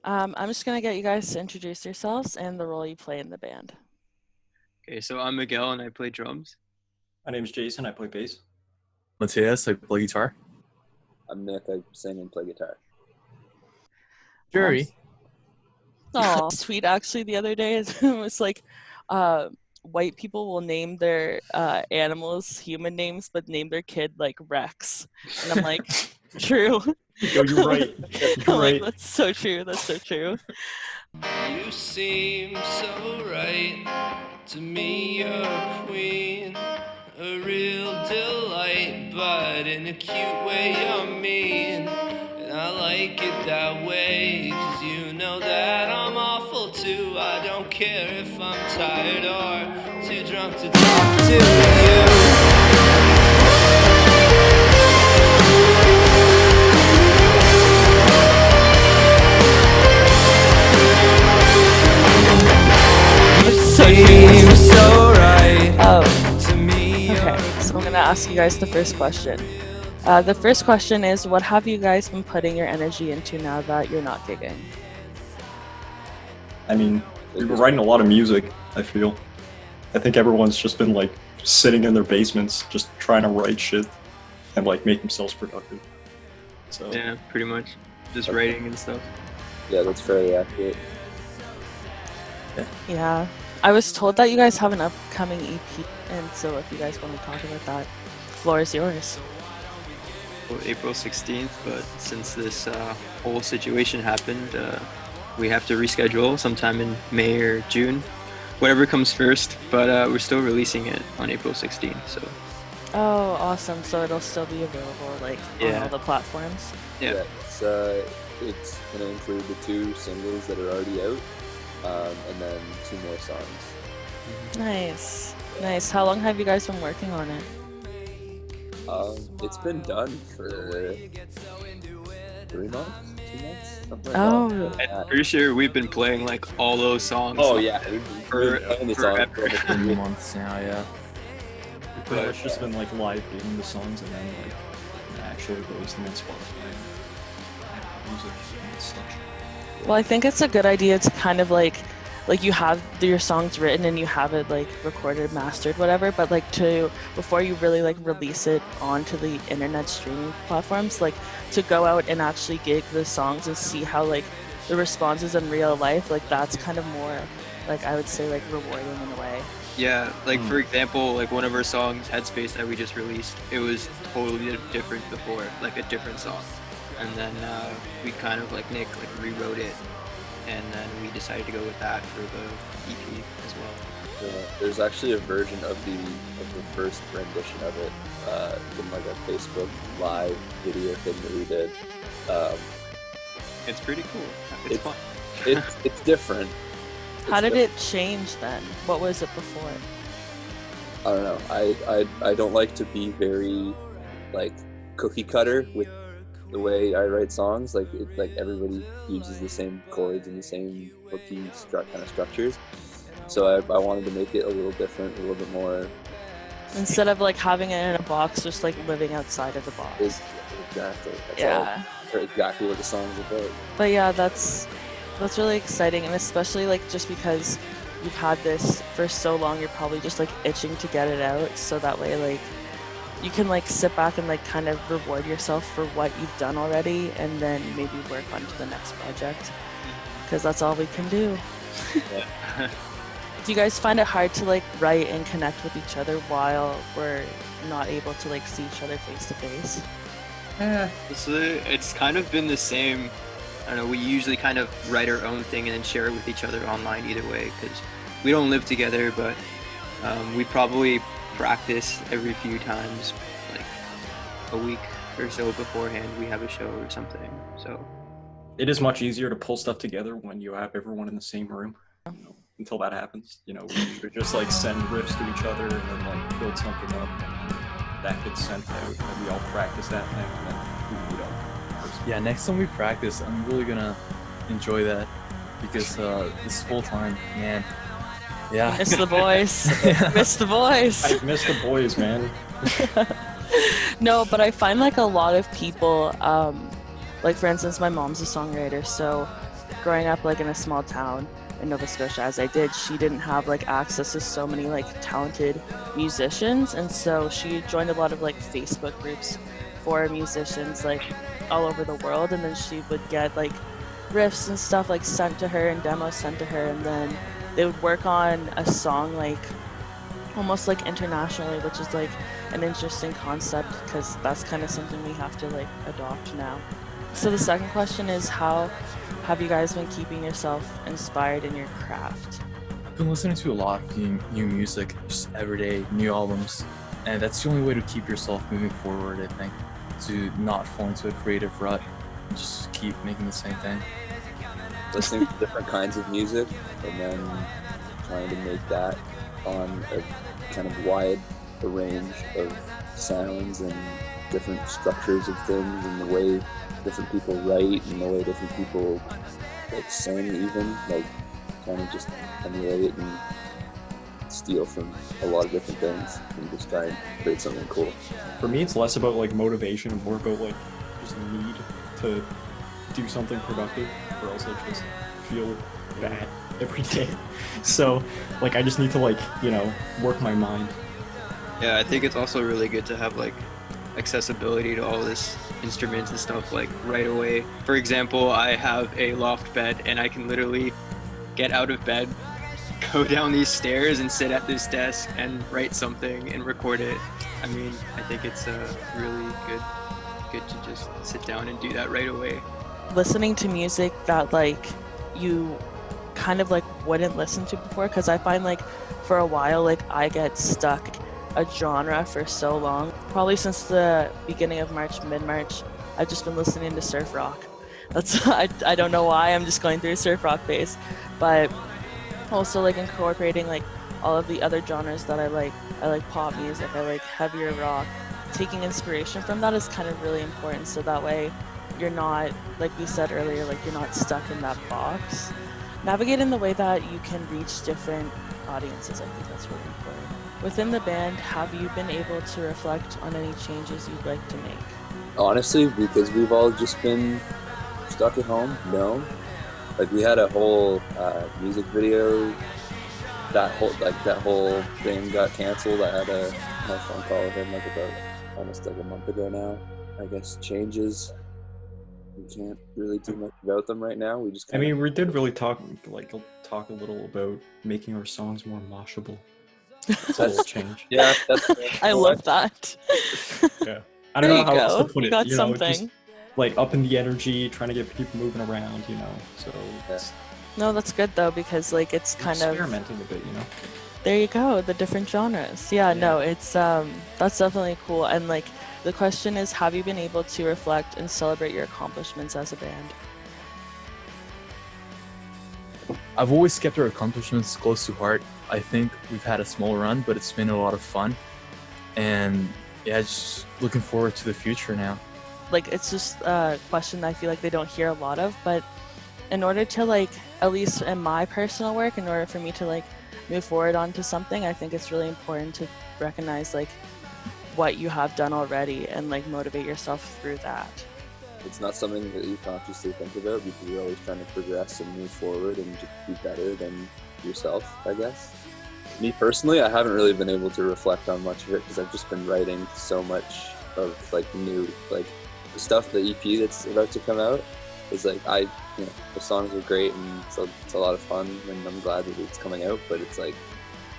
I'm just gonna get you guys to introduce yourselves and the role you play in the band. Okay, so I'm Miguel and I play drums. My name's Jason. I play bass. Matthias, I play guitar. I'm Nick. I sing and play guitar. Jerry. Oh, tweet actually the other day it was like, white people will name their animals human names, but name their kid like Rex, and I'm like, true. Yo, you're right. I'm You're like, right. that's so true. That's so true. You seem so right. To me, you're a queen, a real delight, but in a cute way, you're mean. And I like it that way, 'cause you know that I'm awful too. I don't care if I'm tired or too drunk to talk to you. So right. Okay, so I'm gonna ask you guys the first question. The first question is, what have you guys been putting your energy into now that you're not gigging? I mean, we've been writing a lot of music, I feel. I think everyone's just been like sitting in their basements just trying to write shit and like make themselves productive. So Yeah, pretty much. Just writing and stuff. Yeah, that's very accurate. Yeah, I was told that you guys have an upcoming EP, and so if you guys want to talk about that, the floor is yours. Well, April 16th, but since this whole situation happened, we have to reschedule sometime in May or June, whatever comes first, but we're still releasing it on April 16th, so. Oh, awesome. So it'll still be available like on Yeah. all the platforms? Yeah. It's gonna include the 2 singles that are already out, and then 2 more songs. Nice. Nice. How long have you guys been working on it? It's been done for 3 months, 2 months, something like Oh, that. I'm pretty sure we've been playing like all those songs. Oh like, yeah, for- playing the song forever. for 3 months now, yeah. we've pretty much just been like live gigging the songs and then like actually releasing them on Spotify and music and such. well, I think it's a good idea to kind of like you have your songs written and you have it like recorded, mastered, whatever, but like to before you really like release it onto the internet streaming platforms, like to go out and actually gig the songs and see how like the response is in real life, like that's kind of more like I would say like rewarding in a way. Yeah, like for example, like one of our songs, Headspace, that we just released, it was totally different before, like a different song. And then we kind of like Nick like rewrote it, and then we decided to go with that for the EP as well. There's actually a version of the first rendition of it in like a Facebook Live video thing that we did. It's pretty cool. It's fun. It's different. How did it change then? What was it before? I don't know. I don't like to be very like cookie cutter with the way I write songs. Like like everybody uses the same chords and the same hooky kind of structures. So I wanted to make it a little different, a little bit more. Instead of like having it in a box, just like living outside of the box. Exactly. That's Yeah. exactly what the song's about. But yeah, that's really exciting, and especially like just because you've had this for so long, you're probably just like itching to get it out, so that way like you can like sit back and like kind of reward yourself for what you've done already, and then maybe work on to the next project, because that's all we can do. Yeah. Do you guys find it hard to like write and connect with each other while we're not able to like see each other face to face? It's kind of been the same. I don't know, we usually kind of write our own thing and then share it with each other online either way, because we don't live together, but we probably practice every few times, like a week or so beforehand we have a show or something. So It is much easier to pull stuff together when you have everyone in the same room. Until that happens, we could just like send riffs to each other and then like build something up, and that gets sent out, and we all practice that thing, and then we meet up. Yeah, next time we practice, I'm really gonna enjoy that because this whole time, man. Yeah. Miss the boys. Miss the boys. I miss the boys, man. No, but I find like a lot of people, like for instance, my mom's a songwriter, so growing up like in a small town in Nova Scotia as I did, she didn't have like access to so many like talented musicians, and so she joined a lot of like Facebook groups for musicians like all over the world, and then she would get like riffs and stuff like sent to her and demos sent to her, and then they would work on a song like almost like internationally, which is like an interesting concept because that's kind of something we have to like adopt now. So the second question is, how have you guys been keeping yourself inspired in your craft? I've been listening to a lot of new music, just everyday new albums, and that's the only way to keep yourself moving forward, I think, to not fall into a creative rut and just keep making the same thing. Listening to different kinds of music and then trying to make that on a kind of wide range of sounds and different structures of things, and the way different people write and the way different people like sing, even like kind of just emulate and steal from a lot of different things and just try and create something cool. For me, it's less about like motivation and more about like just need to do something productive, or else I just feel bad every day. So like I just need to like, you know, work my mind. Yeah, I think it's also really good to have like accessibility to all this instruments and stuff like right away. For example, I have a loft bed and I can literally get out of bed, go down these stairs and sit at this desk and write something and record it. I mean, I think it's really good to just sit down and do that right away. Listening to music that like you kind of like wouldn't listen to before, because I find like for a while like I get stuck a genre for so long. Probably since the beginning of March, mid-March, I've just been listening to surf rock. That's I don't know why, I'm just going through a surf rock phase, but also like incorporating like all of the other genres that I like pop music, I like heavier rock. Taking inspiration from that is kind of really important, so that way you're not, like we said earlier, like you're not stuck in that box. Navigate in the way that you can reach different audiences, I think that's really important. Within the band, have you been able to reflect on any changes you'd like to make? Honestly, because we've all just been stuck at home, no. Like we had a whole music video, that whole thing got canceled. I had a phone call with him like about almost like a month ago now. I guess changes, we can't really do much about them right now. We just I mean, we did really talk a little about making our songs more moshable. That's a little change. Yeah, that's I love that. Yeah. I don't know how else to put You it. got you know, something. just like up in the energy, trying to get people moving around, you know. So it's No, that's good though, because like it's kind of experimenting a bit, you know. there you go, the different genres. Yeah, no, it's that's definitely cool. And like the question is, have you been able to reflect and celebrate your accomplishments as a band? I've always kept our accomplishments close to heart. I think we've had a small run, but it's been a lot of fun. And yeah, just looking forward to the future now. Like it's just a question I feel like they don't hear a lot of, but in order to like, at least in my personal work, in order for me to like move forward onto something, I think it's really important to recognize like what you have done already and like motivate yourself through that. It's not something that you consciously think about because you're always trying to progress and move forward and just be better than yourself, I guess. Me personally, I haven't really been able to reflect on much of it because I've just been writing so much of like new, like the stuff, the EP that's about to come out is like, the songs are great and it's a lot of fun and I'm glad that it's coming out, but it's like,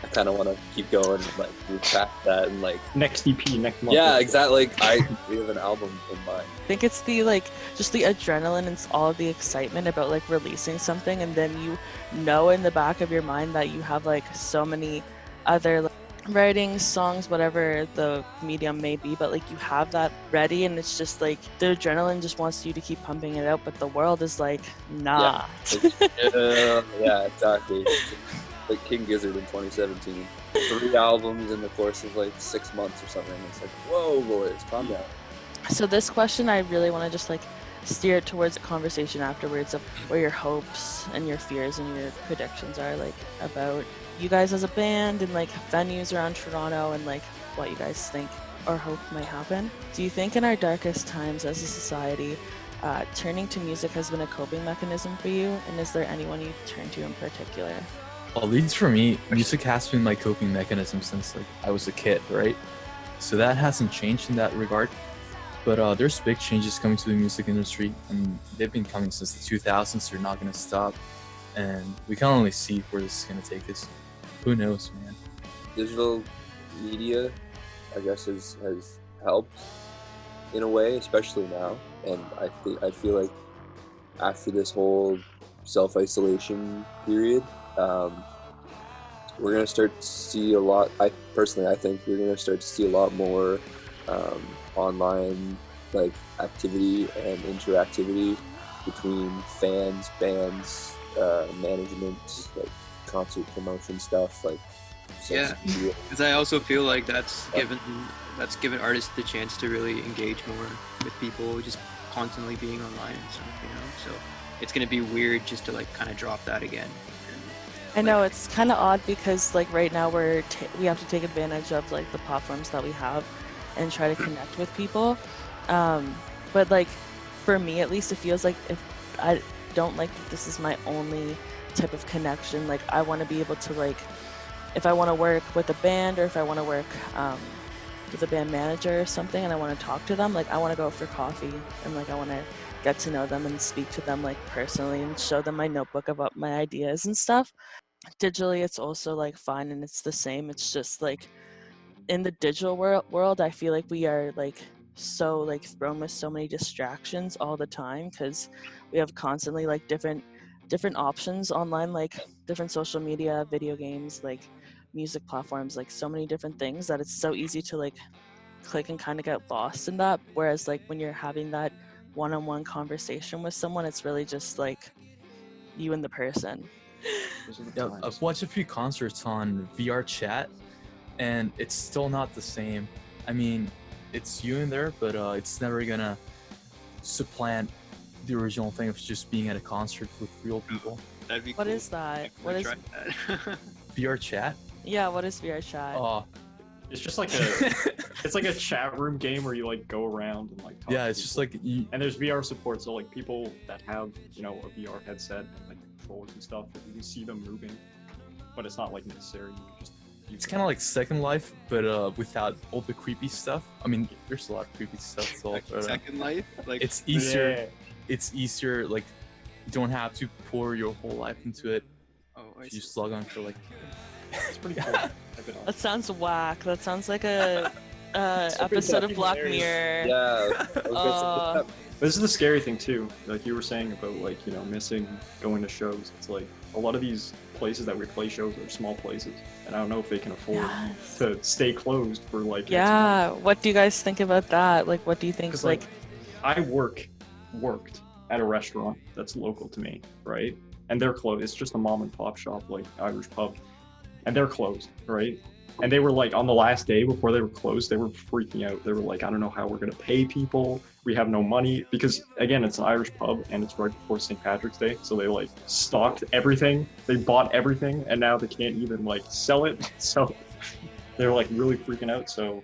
I kind of want to keep going and like move past that and like Next EP, next month. yeah, exactly. Like we have an album in mind. I think it's the like just the adrenaline and all of the excitement about like releasing something, and then you know in the back of your mind that you have like so many other like, writing, songs, whatever the medium may be, but like you have that ready, and it's just like the adrenaline just wants you to keep pumping it out, but the world is like, nah. Yeah, exactly. Like King Gizzard in 2017. 3 albums in the course of like 6 months or something. It's like, whoa, boys, calm down. So this question, I really want to just like steer it towards a conversation afterwards of where your hopes and your fears and your predictions are like about you guys as a band and like venues around Toronto and like what you guys think or hope might happen. Do you think in our darkest times as a society, turning to music has been a coping mechanism for you, and is there anyone you turn to in particular? At least for me, music has been my coping mechanism since like I was a kid, right? So that hasn't changed in that regard. But there's big changes coming to the music industry, and they've been coming since the 2000s. They're not gonna stop, and we can only see where this is gonna take us. Who knows, man? Digital media, I guess, has helped in a way, especially now. And I feel like after this whole self-isolation period, we're gonna start to see a lot. I think we're gonna start to see a lot more online like activity and interactivity between fans, bands, management, like concert promotion stuff, like Yeah, because I also feel like that's given artists the chance to really engage more with people, just constantly being online and stuff, you know. So it's gonna be weird just to like kind of drop that again. I know it's kind of odd because like right now we have to take advantage of like the platforms that we have and try to connect with people. But like for me at least, it feels like if I don't like that this is my only type of connection. Like I want to be able to like, if I want to work with a band or if I want to work with a band manager or something and I want to talk to them, like I want to go for coffee and like I want to get to know them and speak to them like personally and show them my notebook about my ideas and stuff. Digitally it's also like fine and it's the same. It's just like in the digital world I feel like we are like so like thrown with so many distractions all the time because we have constantly like different options online, like different social media, video games, like music platforms, like so many different things that it's so easy to like click and kind of get lost in that. Whereas like when you're having that one-on-one conversation with someone, it's really just like you and the person. Yeah, I've watched a few concerts on VR chat, and it's still not the same. I mean, it's you in there, but it's never gonna supplant the original thing of just being at a concert with real people. That'd be What cool. is that? What is What that? VR chat? Yeah, what is VR chat? Oh, It's just like it's like a chat room game where you like go around and like talk yeah, to it's just people. like And there's VR support, so like people that have, you know, a VR headset, like controllers and stuff, you can see them moving, but it's not like necessary. You can just it's kind of like Second Life, but without all the creepy stuff. I mean, there's a lot of creepy stuff. So, Like Second Life, like it's easier. Yeah. It's easier. Like you don't have to pour your whole life into it. oh, I You see. just log on for like. It's pretty cool. I've been on. That sounds whack. That sounds like a Something episode of fucking Black hilarious. Mirror. Yeah. I was gonna say, This is the scary thing too. Like you were saying about like, you know, missing going to shows. It's like a lot of these places that we play shows are small places, and I don't know if they can afford Yes. to stay closed for like. Yeah. What do you guys think about that? Like, what do you think? Because Like, like, I worked at a restaurant that's local to me, right? And they're closed. It's just a mom and pop shop, like Irish pub, and they're closed, right? And they were like, on the last day before they were closed, they were freaking out. They were like, I don't know how we're gonna pay people. We have no money, because again, it's an Irish pub and it's right before St. Patrick's Day, so they like stocked everything. They bought everything, and now they can't even like sell it. So they're like really freaking out. So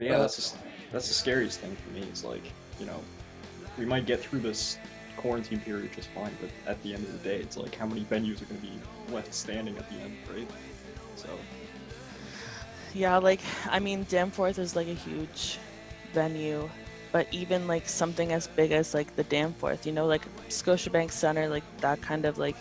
yeah, that's the scariest thing for me. Is like, you know, we might get through this quarantine period just fine, but at the end of the day, it's like how many venues are going to be left standing at the end, right? So yeah, like, I mean, Danforth is like a huge venue, but even like something as big as like the Danforth, you know, like Scotiabank Center, like that kind of like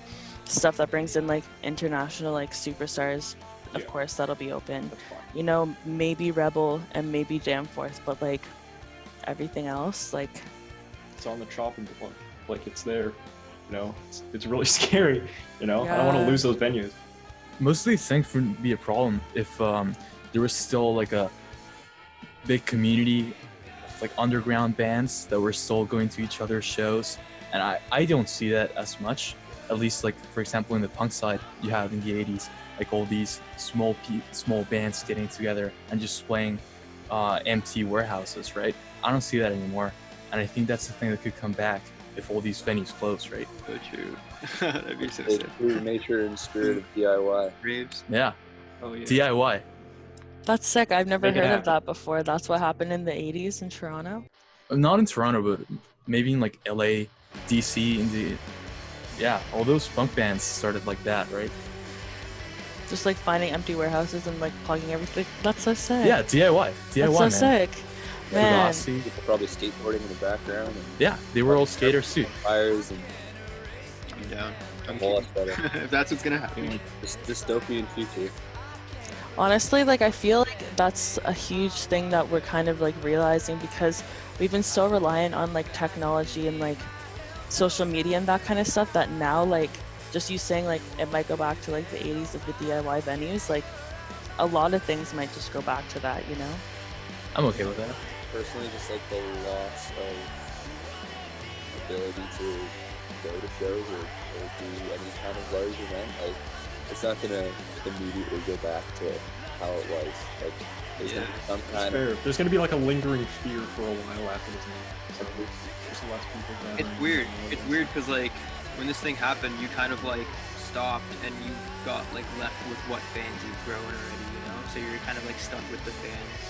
stuff that brings in like international like superstars, of Yeah. course that'll be open. that's fine. You know, maybe Rebel and maybe Danforth, but like everything else, like, It's on the chopping block, like it's there. You know, it's really scary. You know, I don't want to Yeah. lose those venues. Most of these things wouldn't be a problem if there was still like a big community of like underground bands that were still going to each other's shows, and I don't see that as much. At least like for example in the punk side, you have in the 80s like all these small bands getting together and just playing empty warehouses, right? I don't see that anymore, and I think that's the thing that could come back if all these venues close, right? So true. That'd be so the sick. true nature and spirit of DIY. Raves. Yeah, Oh yeah. DIY. that's sick. I've never Make it heard of happen. that before. That's what happened in the 80s in Toronto. Not in Toronto, but maybe in like LA, DC, yeah, all those funk bands started like that, right? Just like finding empty warehouses and like plugging everything. That's so sick. Yeah, DIY, That's so man. sick. Man. Velocity. People probably skateboarding in the background. And Yeah, they were all skaters too. fires and I'm down. a I'm whole kidding. lot better. If that's what's gonna happen. This dystopian future. Honestly, like I feel like that's a huge thing that we're kind of like realizing because we've been so reliant on like technology and like social media and that kind of stuff that now like just you saying like it might go back to like the 80s of the DIY venues, like a lot of things might just go back to that, you know? I'm okay with that. Personally, just like the loss of ability to go to shows or do any kind of large event, like it's not gonna immediately go back to how it was. Like there's gonna be some kind of Fair. There's gonna be like a lingering fear for a while after this event. So there's less people gathering. It's weird. It's weird because like when this thing happened, you kind of like stopped and you got like left with what fans you've grown already, you know. So you're kind of like stuck with the fans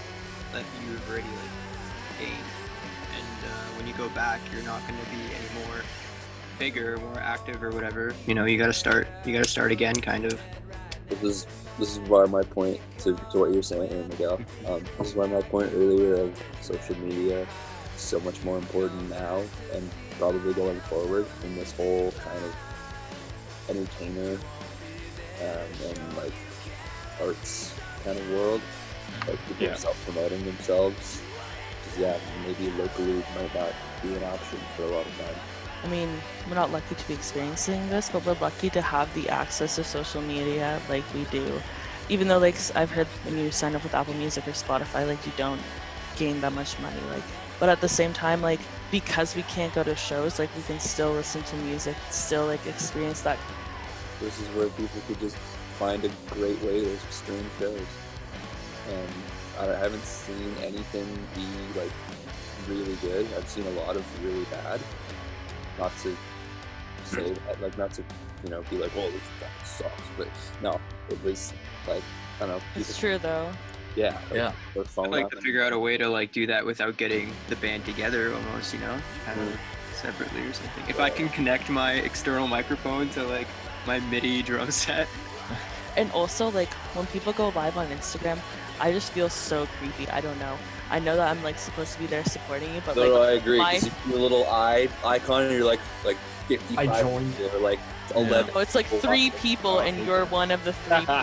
that you've already like gained. And when you go back, you're not going to be any more bigger, more active, or whatever. You know, you got to start. You got to start again, kind of. This is why my point to what you're saying, Miguel. This is why my point earlier of social media is so much more important now and probably going forward in this whole kind of entertainer and like arts kind of world. Like people Yeah. self-promoting themselves. 'Cause, yeah, maybe locally might not be an option for a lot of time. I mean, we're not lucky to be experiencing this, but we're lucky to have the access to social media like we do. Even though, like, I've heard when you sign up with Apple Music or Spotify, like, you don't gain that much money. Like, but at the same time, like, because we can't go to shows, like, we can still listen to music, still, like, experience that. This is where people could just find a great way to stream shows. And I haven't seen anything be like really good. I've seen a lot of really bad. Not to say that, like, not to, you know, be like, "Well, this fucking sucks," but no, it was like, I don't know. It's true, though. Yeah. Like, Yeah. their phone I'd like app to and- figure out a way to like do that without getting the band together, almost. You know, kind of separately or something. If I can connect my external microphone to like my MIDI drum set. And also, like, when people go live on Instagram, I just feel so creepy. I don't know. I know that I'm, like, supposed to be there supporting you, but, No, like, no, I agree. my- 'Cause you see a little icon, and you're like 55. I joined. Or like 11. oh, it's like 3 people, and you're one of the 3 people.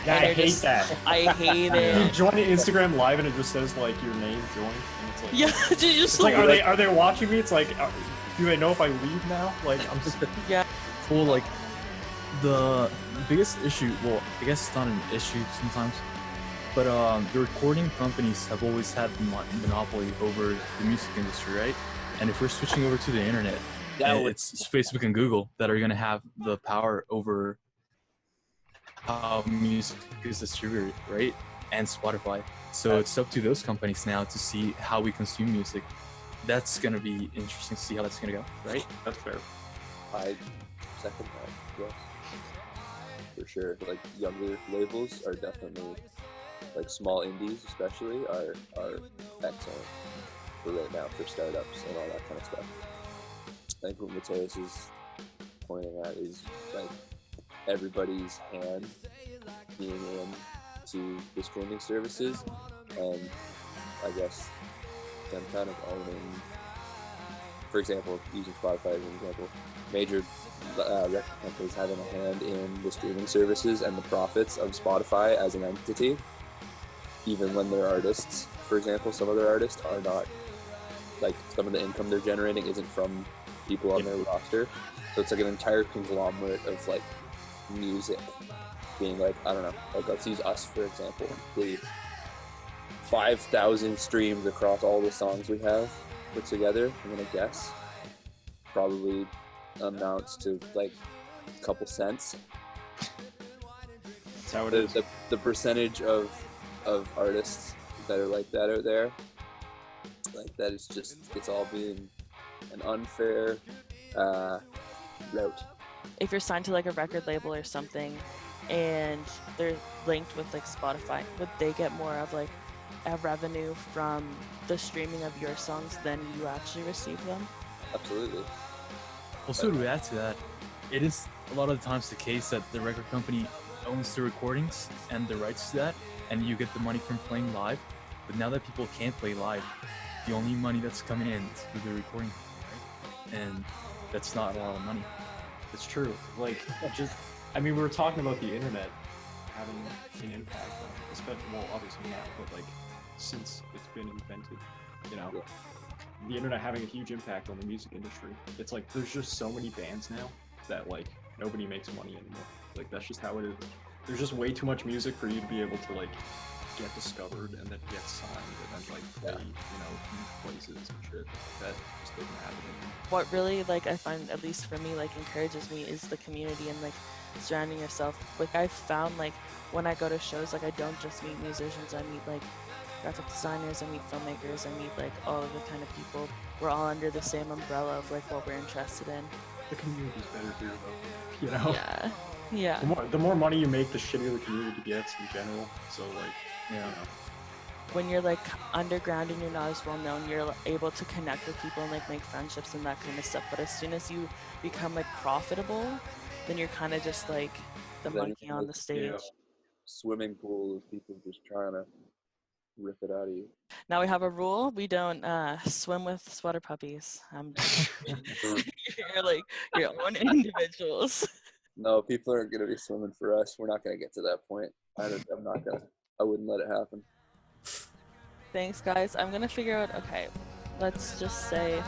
Yeah, and I you're hate just- that. I hate You it. join an Instagram live and it just says like your name joined, and it's like, Yeah, just it's like, are they watching me? It's like, do they know if I leave now? Like, I'm just yeah. Well, like the biggest issue, well, I guess it's not an issue sometimes, but the recording companies have always had the monopoly over the music industry, right? And if we're switching over to the internet, it's Facebook and Google that are going to have the power over how music is distributed, right? And Spotify. So it's up to those companies now to see how we consume music. That's going to be interesting to see how that's going to go, right? that's fair. I second that, yes. For sure. Like, younger labels are definitely, like, small indies especially are excellent for right now for startups and all that kind of stuff. I think what Mateus is pointing at is like everybody's hand being in to the streaming services, and I guess them kind of owning, for example, using Spotify as an example, major record companies having a hand in the streaming services and the profits of Spotify as an entity, even when their artists, for example, some of their artists are not, like, some of the income they're generating isn't from people on their roster. So it's like an entire conglomerate of like music being like, I don't know, like let's use us for example. The 5,000 streams across all the songs we have put together, I'm gonna guess, probably amounts to like a couple cents. That's how it is. The percentage of artists that are like that out there, like that is just, it's all being an unfair route. If you're signed to like a record label or something and they're linked with like Spotify, would they get more of like a revenue from the streaming of your songs than you actually receive them. Absolutely. Also, to add to that, it is a lot of the times the case that the record company owns the recordings and the rights to that, and you get the money from playing live. But now that people can't play live, the only money that's coming in is through the recording, right? And that's not a lot of money. It's true. Like, I mean, we were talking about the internet having an impact on, especially, well, obviously now, but like, since it's been invented, you know, the internet having a huge impact on the music industry. It's like, there's just so many bands now that like, nobody makes money anymore. Like, that's just how it is. There's just way too much music for you to be able to like, get discovered and then get signed and then like play, you know, new places and shit. That just doesn't happen anymore. What really, like, I find, at least for me, like, encourages me is the community and, like, surrounding yourself. Like, I've found, like, when I go to shows, like, I don't just meet musicians, I meet, like, graphic designers, I meet filmmakers, I meet, like, all of the kind of people. We're all under the same umbrella of, like, what we're interested in. The community's better here, though. You know? Yeah. Yeah. The more money you make, the shittier the community gets in general. So, like, Yeah. you know. When you're like underground and you're not as well known, you're able to connect with people and like make friendships and that kind of stuff. But as soon as you become like profitable, then you're kind of just like the Then monkey on the stage. Yeah. Swimming pool of people just trying to rip it out of you. Now we have a rule: we don't swim with sweater puppies. You're like your own individuals. No, people aren't going to be swimming for us. We're not going to get to that point. I'm not going to. I wouldn't let it happen. Thanks, guys. I'm gonna figure out. Okay, let's just say.